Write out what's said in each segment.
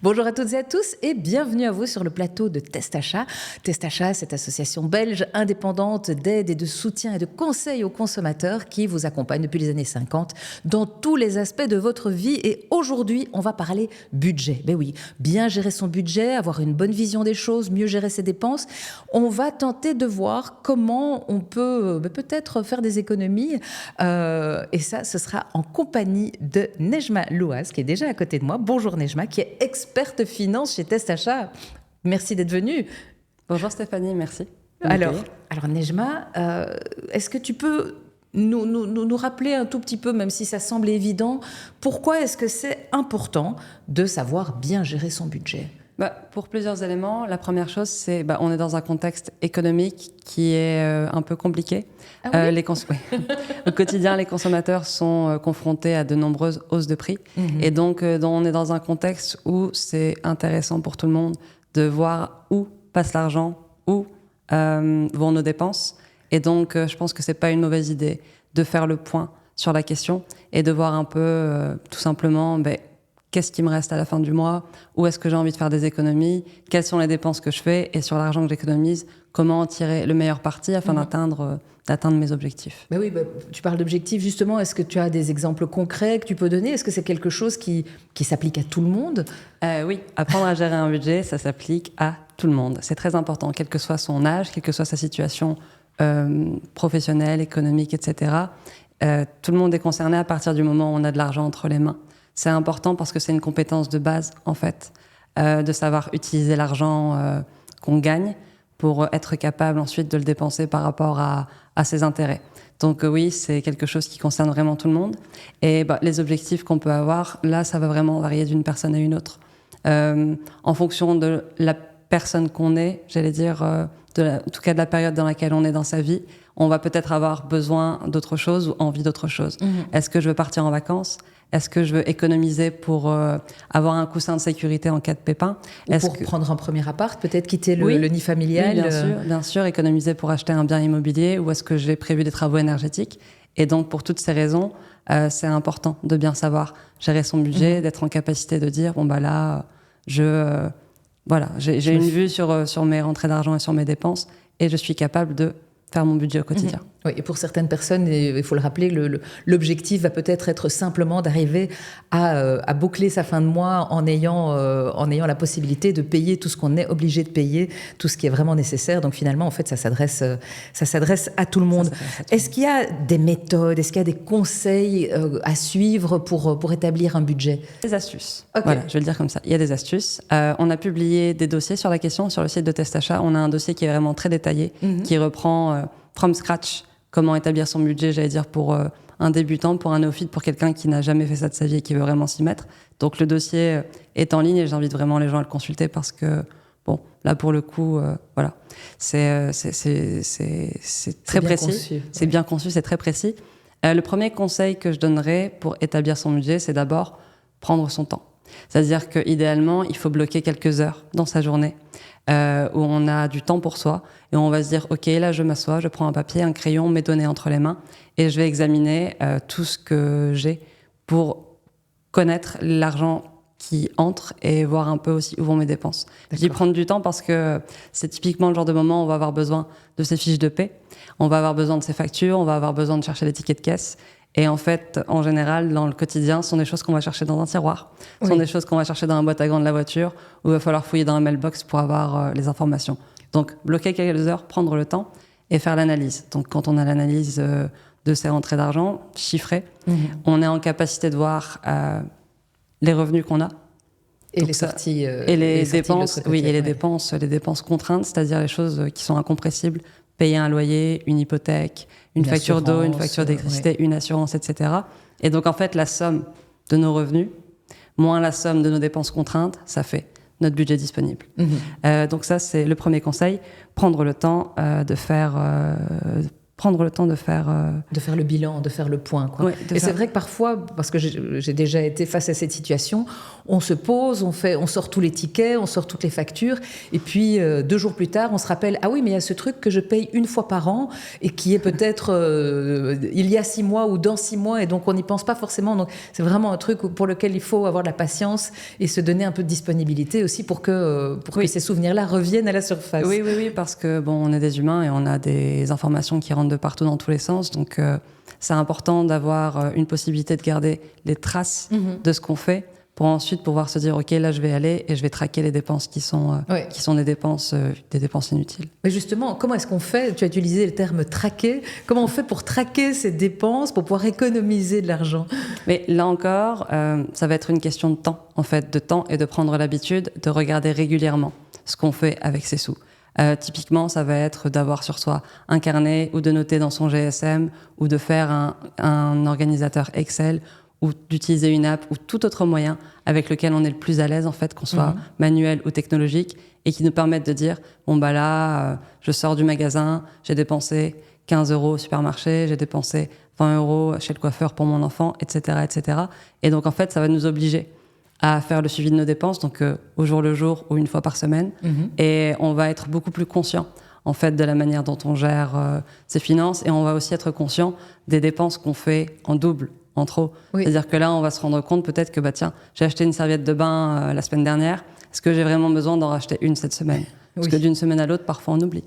Bonjour à toutes et à tous et bienvenue à vous sur le plateau de Test Achat. Test Achat, cette association belge indépendante d'aide et de soutien et de conseil aux consommateurs qui vous accompagne depuis les années 50 dans tous les aspects de votre vie. Et aujourd'hui, on va parler budget. Ben oui, bien gérer son budget, avoir une bonne vision des choses, mieux gérer ses dépenses. On va tenter de voir comment on peut peut-être faire des économies. Et ça, ce sera en compagnie de Nejma Louaz, qui est déjà à côté de moi. Bonjour Nejma, qui est experte finance chez Test Achat. Merci d'être venue. Bonjour Stéphanie, merci. Alors Nejma, est-ce que tu peux nous rappeler un tout petit peu, même si ça semble évident, pourquoi est-ce que c'est important de savoir bien gérer son budget ? Pour plusieurs éléments. La première chose, c'est on est dans un contexte économique qui est un peu compliqué. Ah oui Au quotidien, les consommateurs sont confrontés à de nombreuses hausses de prix. Et donc, on est dans un contexte où c'est intéressant pour tout le monde de voir où passe l'argent, où vont nos dépenses. Et donc, je pense que c'est pas une mauvaise idée de faire le point sur la question et de voir un peu, tout simplement, qu'est-ce qui me reste à la fin du mois? Où est-ce que j'ai envie de faire des économies? Quelles sont les dépenses que je fais? Et sur l'argent que j'économise, comment en tirer le meilleur parti afin d'atteindre mes objectifs? Tu parles d'objectifs, justement. Est-ce que tu as des exemples concrets que tu peux donner? Est-ce que c'est quelque chose qui s'applique à tout le monde? Oui, apprendre à gérer un budget, ça s'applique à tout le monde. C'est très important, quel que soit son âge, quelle que soit sa situation professionnelle, économique, etc. Tout le monde est concerné à partir du moment où on a de l'argent entre les mains. C'est important parce que c'est une compétence de base, en fait, de savoir utiliser l'argent qu'on gagne pour être capable ensuite de le dépenser par rapport à ses intérêts. Donc oui, c'est quelque chose qui concerne vraiment tout le monde. Et les objectifs qu'on peut avoir, là, ça va vraiment varier d'une personne à une autre. En fonction de la personne qu'on est, j'allais dire, en tout cas de la période dans laquelle on est dans sa vie, on va peut-être avoir besoin d'autre chose ou envie d'autre chose. Est-ce que je veux partir en vacances ? Est-ce que je veux économiser pour avoir un coussin de sécurité en cas de pépin ? Ou prendre un premier appart, peut-être quitter le nid familial. Oui, bien sûr, économiser pour acheter un bien immobilier, ou est-ce que j'ai prévu des travaux énergétiques ? Et donc, pour toutes ces raisons, c'est important de bien savoir gérer son budget, d'être en capacité de dire, j'ai une vue sur mes rentrées d'argent et sur mes dépenses, et je suis capable de faire mon budget au quotidien. Oui, et pour certaines personnes, il faut le rappeler, l'objectif va peut-être être simplement d'arriver à boucler sa fin de mois en ayant la possibilité de payer tout ce qu'on est obligé de payer, tout ce qui est vraiment nécessaire. Donc finalement, en fait, ça s'adresse à tout le monde. Est-ce qu'il y a des méthodes, est-ce qu'il y a des conseils à suivre pour établir un budget ? Des astuces. Okay. Voilà, je vais le dire comme ça. Il y a des astuces. On a publié des dossiers sur la question sur le site de Test Achat. On a un dossier qui est vraiment très détaillé, qui reprend from scratch comment établir son budget, j'allais dire, pour un débutant, pour un néophyte, pour quelqu'un qui n'a jamais fait ça de sa vie et qui veut vraiment s'y mettre. Donc le dossier est en ligne et j'invite vraiment les gens à le consulter parce que, là pour le coup, c'est très précis. C'est bien conçu, c'est très précis. Le premier conseil que je donnerais pour établir son budget, c'est d'abord prendre son temps. C'est-à-dire qu'idéalement, il faut bloquer quelques heures dans sa journée où on a du temps pour soi et on va se dire, OK, là, je m'assois, je prends un papier, un crayon, mes données entre les mains et je vais examiner tout ce que j'ai pour connaître l'argent qui entre et voir un peu aussi où vont mes dépenses. Je dis prendre du temps parce que c'est typiquement le genre de moment où on va avoir besoin de ses fiches de paie, on va avoir besoin de ses factures, on va avoir besoin de chercher les tickets de caisse. Et en fait, en général, dans le quotidien, ce sont des choses qu'on va chercher dans un tiroir. Ce sont des choses qu'on va chercher dans la boîte à gants de la voiture, où il va falloir fouiller dans la mailbox pour avoir les informations. Donc, bloquer quelques heures, prendre le temps et faire l'analyse. Donc, quand on a l'analyse de ses rentrées d'argent chiffrées, on est en capacité de voir les revenus qu'on a. Et les sorties. Et les dépenses, les dépenses contraintes, c'est-à-dire les choses qui sont incompressibles. Payer un loyer, une hypothèque, une facture d'eau, une facture d'électricité, une assurance, etc. Et donc, en fait, la somme de nos revenus, moins la somme de nos dépenses contraintes, ça fait notre budget disponible. Donc ça, c'est le premier conseil. Prendre le temps de faire le bilan, de faire le point, quoi. Ouais, et c'est vrai que parfois, parce que j'ai déjà été face à cette situation, on se pose, on sort tous les tickets, on sort toutes les factures, et puis 2 jours plus tard, on se rappelle, ah oui, mais il y a ce truc que je paye une fois par an, et qui est peut-être il y a 6 mois ou dans 6 mois, et donc on n'y pense pas forcément. Donc c'est vraiment un truc pour lequel il faut avoir de la patience et se donner un peu de disponibilité aussi pour que ces souvenirs-là reviennent à la surface. Oui, parce que on est des humains et on a des informations qui rentrent de partout dans tous les sens, donc c'est important d'avoir une possibilité de garder les traces de ce qu'on fait pour ensuite pouvoir se dire ok, là je vais aller et je vais traquer les dépenses qui sont des dépenses inutiles. Mais justement, comment est-ce qu'on fait? Tu as utilisé le terme traquer. Comment on fait pour traquer ces dépenses, pour pouvoir économiser de l'argent? Mais là encore, ça va être une question de temps, en fait, de temps et de prendre l'habitude de regarder régulièrement ce qu'on fait avec ses sous. Typiquement, ça va être d'avoir sur soi un carnet ou de noter dans son GSM ou de faire un organisateur Excel ou d'utiliser une app ou tout autre moyen avec lequel on est le plus à l'aise, en fait, qu'on soit manuel ou technologique, et qui nous permettent de dire, je sors du magasin, j'ai dépensé 15 € au supermarché, j'ai dépensé 20 € chez le coiffeur pour mon enfant, etc., etc. Et donc, en fait, ça va nous obliger à faire le suivi de nos dépenses, donc au jour le jour ou une fois par semaine. Et on va être beaucoup plus conscient, en fait, de la manière dont on gère ses finances, et on va aussi être conscient des dépenses qu'on fait en double, en trop. C'est-à-dire que là, on va se rendre compte peut-être que, j'ai acheté une serviette de bain la semaine dernière, est-ce que j'ai vraiment besoin d'en racheter une cette semaine? Parce que d'une semaine à l'autre, parfois on oublie.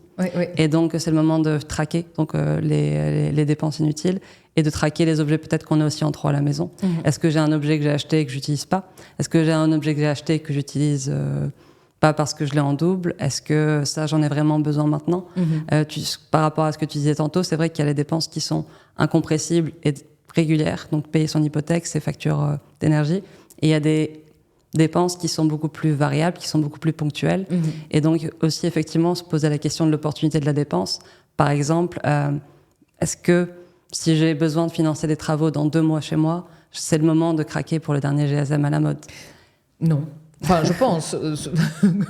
Et donc, c'est le moment de traquer les dépenses inutiles et de traquer les objets peut-être qu'on a aussi en trop à la maison. Est-ce que j'ai un objet que j'ai acheté et que j'utilise pas? Est-ce que j'ai un objet que j'ai acheté et que j'utilise pas parce que je l'ai en double? Est-ce que ça, j'en ai vraiment besoin maintenant? Par rapport à ce que tu disais tantôt, c'est vrai qu'il y a les dépenses qui sont incompressibles et régulières, donc payer son hypothèque, ses factures d'énergie. Et il y a des dépenses qui sont beaucoup plus variables, qui sont beaucoup plus ponctuelles. Et donc aussi, effectivement, se poser la question de l'opportunité de la dépense. Par exemple, est-ce que si j'ai besoin de financer des travaux dans 2 mois chez moi, c'est le moment de craquer pour le dernier GSM à la mode? Non. Enfin, je pense,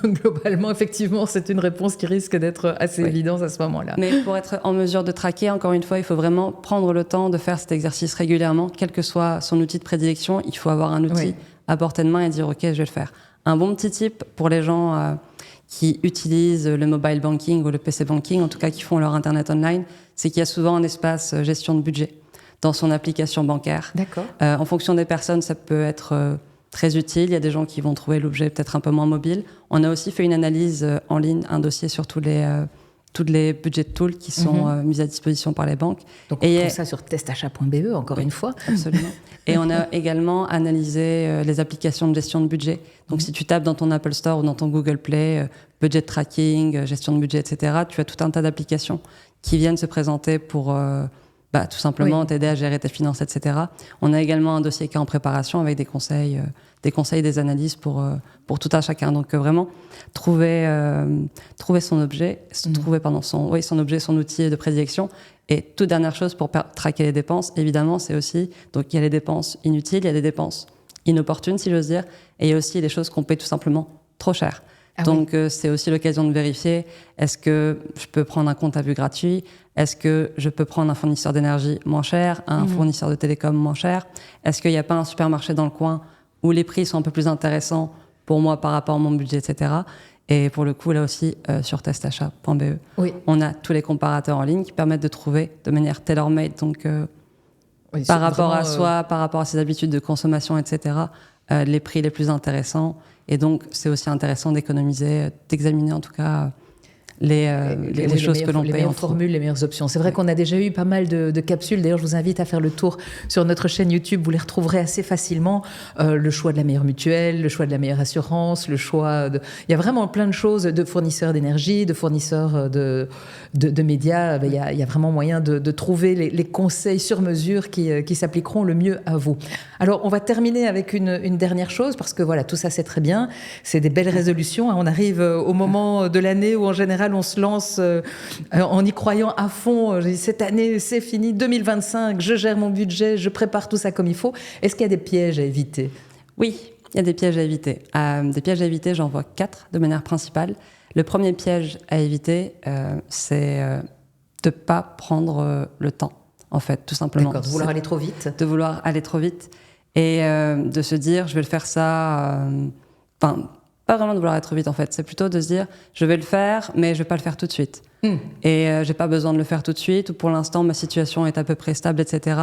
globalement, effectivement, c'est une réponse qui risque d'être assez évidente à ce moment-là. Mais pour être en mesure de traquer, encore une fois, il faut vraiment prendre le temps de faire cet exercice régulièrement, quel que soit son outil de prédilection. Il faut avoir un outil à portée de main et dire « Ok, je vais le faire ». Un bon petit tip pour les gens qui utilisent le mobile banking ou le PC banking, en tout cas qui font leur Internet online, c'est qu'il y a souvent un espace gestion de budget dans son application bancaire. D'accord. En fonction des personnes, ça peut être très utile. Il y a des gens qui vont trouver l'objet peut-être un peu moins mobile. On a aussi fait une analyse en ligne, un dossier sur tous les budget tools qui sont mis à disposition par les banques. Donc on trouve ça sur testachat.be, encore une fois. Absolument. Et on a également analysé les applications de gestion de budget. Donc si tu tapes dans ton Apple Store ou dans ton Google Play, budget tracking, gestion de budget, etc., tu as tout un tas d'applications qui viennent se présenter pour tout simplement t'aider à gérer tes finances, etc. On a également un dossier qui est en préparation avec des conseils, des analyses pour tout un chacun. Donc vraiment, trouver son objet, son objet, son outil de prédilection. Et toute dernière chose pour traquer les dépenses, évidemment, c'est aussi, donc il y a les dépenses inutiles, il y a des dépenses inopportunes, si j'ose dire, et il y a aussi les choses qu'on paie tout simplement trop cher. Donc c'est aussi l'occasion de vérifier, est-ce que je peux prendre un compte à vue gratuit? Est-ce que je peux prendre un fournisseur d'énergie moins cher, un fournisseur de télécom moins cher? Est-ce qu'il n'y a pas un supermarché dans le coin où les prix sont un peu plus intéressants pour moi par rapport à mon budget, etc. Et pour le coup, là aussi, sur testachat.be, on a tous les comparateurs en ligne qui permettent de trouver de manière tailor-made, donc par rapport à soi, par rapport à ses habitudes de consommation, etc., les prix les plus intéressants. Et donc, c'est aussi intéressant d'économiser, d'examiner en tout cas les choses que l'on paye. Les meilleures formules, les meilleures options. C'est vrai qu'on a déjà eu pas mal de capsules. D'ailleurs, je vous invite à faire le tour sur notre chaîne YouTube. Vous les retrouverez assez facilement. Le choix de la meilleure mutuelle, le choix de la meilleure assurance, le choix de... Il y a vraiment plein de choses, de fournisseurs d'énergie, de fournisseurs de médias. Il y a vraiment moyen de trouver les conseils sur mesure qui s'appliqueront le mieux à vous. Alors, on va terminer avec une dernière chose, parce que voilà, tout ça, c'est très bien. C'est des belles résolutions. On arrive au moment de l'année où, en général, on se lance en y croyant à fond. Cette année, c'est fini. 2025, je gère mon budget, je prépare tout ça comme il faut. Est-ce qu'il y a des pièges à éviter? Oui, il y a des pièges à éviter. Des pièges à éviter, j'en vois 4 de manière principale. Le premier piège à éviter, c'est de ne pas prendre le temps, en fait, tout simplement. D'accord, de vouloir aller trop vite. De vouloir aller trop vite. Et de se dire, je vais le faire ça... pas vraiment de vouloir être vite, en fait. C'est plutôt de se dire, je vais le faire, mais je vais pas le faire tout de suite. Et j'ai pas besoin de le faire tout de suite, ou pour l'instant, ma situation est à peu près stable, etc.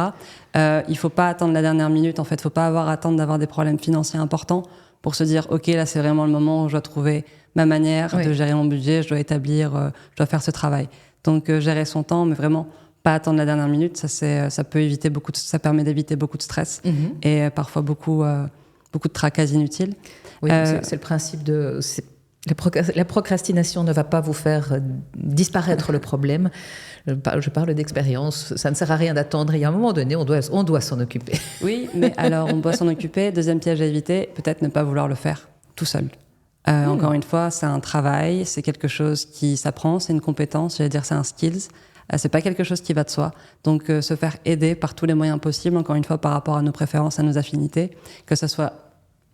Il faut pas attendre la dernière minute, en fait. Faut pas attendre d'avoir des problèmes financiers importants pour se dire, OK, là, c'est vraiment le moment où je dois trouver ma manière de gérer mon budget, je dois faire ce travail. Donc, gérer son temps, mais vraiment pas attendre la dernière minute, ça permet d'éviter beaucoup de stress et parfois beaucoup de tracas inutiles. Oui, c'est le principe de... La procrastination ne va pas vous faire disparaître le problème. Je parle d'expérience. Ça ne sert à rien d'attendre. Il y a un moment donné, on doit s'en occuper. Oui, mais alors on doit s'en occuper. Deuxième piège à éviter, peut-être ne pas vouloir le faire tout seul. Encore une fois, c'est un travail, c'est quelque chose qui s'apprend, c'est une compétence, j'allais dire c'est un skills. C'est pas quelque chose qui va de soi. Donc se faire aider par tous les moyens possibles, encore une fois par rapport à nos préférences, à nos affinités, que ce soit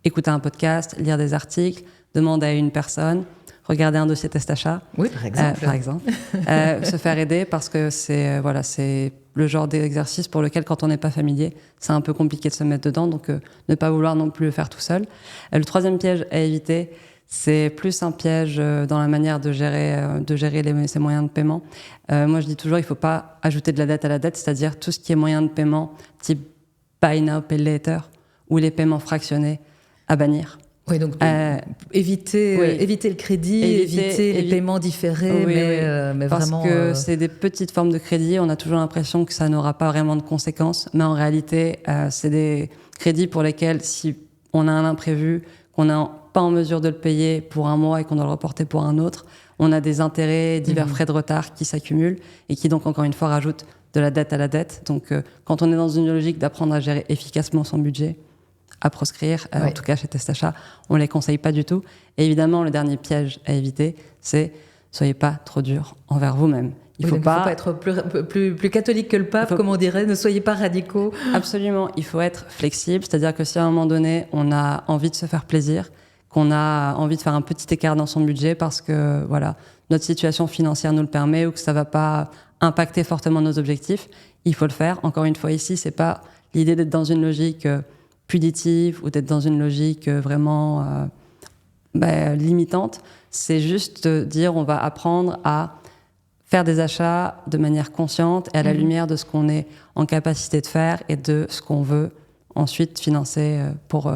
écouter un podcast, lire des articles, demander à une personne, regarder un dossier test achat. Oui, par exemple. Se faire aider parce que c'est le genre d'exercice pour lequel, quand on n'est pas familier, c'est un peu compliqué de se mettre dedans. Donc, ne pas vouloir non plus le faire tout seul. Le troisième piège à éviter, c'est plus un piège dans la manière de gérer ces moyens de paiement. Moi, je dis toujours, il ne faut pas ajouter de la dette à la dette, c'est-à-dire tout ce qui est moyen de paiement, type buy now, pay later, ou les paiements fractionnés, à bannir. Oui, donc éviter le crédit, éviter les paiements différés, mais parce vraiment... Parce que c'est des petites formes de crédit, on a toujours l'impression que ça n'aura pas vraiment de conséquences, mais en réalité, c'est des crédits pour lesquels, si on a un imprévu, qu'on n'est pas en mesure de le payer pour un mois et qu'on doit le reporter pour un autre, on a des intérêts, divers frais de retard qui s'accumulent et qui donc, encore une fois, rajoutent de la dette à la dette. Donc, quand on est dans une logique d'apprendre à gérer efficacement son budget, à proscrire, en tout cas chez Test Achat, on ne les conseille pas du tout. Et évidemment, le dernier piège à éviter, c'est soyez pas trop dur envers vous-même. Il faut pas être plus catholique que le pape, comme on dirait, ne soyez pas radicaux. Absolument, il faut être flexible, c'est-à-dire que si à un moment donné, on a envie de se faire plaisir, qu'on a envie de faire un petit écart dans son budget parce que voilà, notre situation financière nous le permet ou que ça va pas impacter fortement nos objectifs, il faut le faire. Encore une fois, ici, c'est pas l'idée d'être dans une logique punitive ou d'être dans une logique vraiment limitante. C'est juste de dire on va apprendre à faire des achats de manière consciente et à la lumière de ce qu'on est en capacité de faire et de ce qu'on veut ensuite financer pour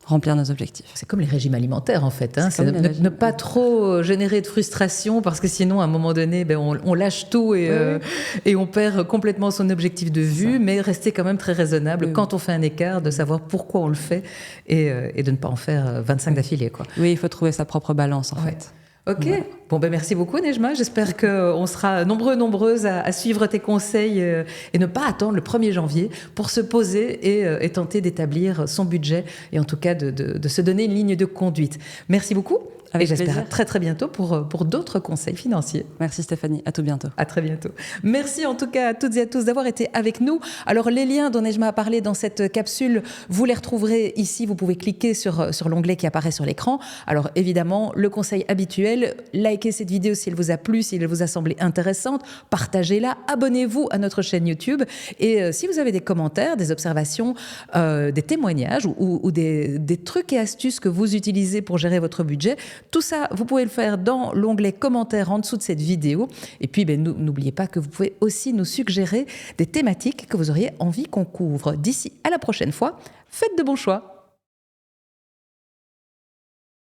remplir nos objectifs. C'est comme les régimes alimentaires en fait. C'est ne pas trop générer de frustration parce que sinon à un moment donné on lâche tout et on perd complètement son objectif de vue, mais rester quand même très raisonnable quand on fait un écart, de savoir pourquoi on le fait et de ne pas en faire 25 d'affilée, quoi. Oui, il faut trouver sa propre balance en fait. Ok, bon merci beaucoup Nejma, j'espère qu'on sera nombreuses à suivre tes conseils et ne pas attendre le 1er janvier pour se poser et tenter d'établir son budget et en tout cas de se donner une ligne de conduite. Merci beaucoup. Avec et j'espère plaisir. à très très bientôt pour d'autres conseils financiers. Merci Stéphanie, à tout bientôt. À très bientôt. Merci en tout cas à toutes et à tous d'avoir été avec nous. Alors les liens dont Nejma a parlé dans cette capsule, vous les retrouverez ici, vous pouvez cliquer sur l'onglet qui apparaît sur l'écran. Alors évidemment, le conseil habituel, likez cette vidéo si elle vous a plu, si elle vous a semblé intéressante, partagez-la, abonnez-vous à notre chaîne YouTube et si vous avez des commentaires, des observations, des témoignages ou des trucs et astuces que vous utilisez pour gérer votre budget, tout ça, vous pouvez le faire dans l'onglet commentaires en dessous de cette vidéo. Et puis, n'oubliez pas que vous pouvez aussi nous suggérer des thématiques que vous auriez envie qu'on couvre. D'ici à la prochaine fois, faites de bons choix.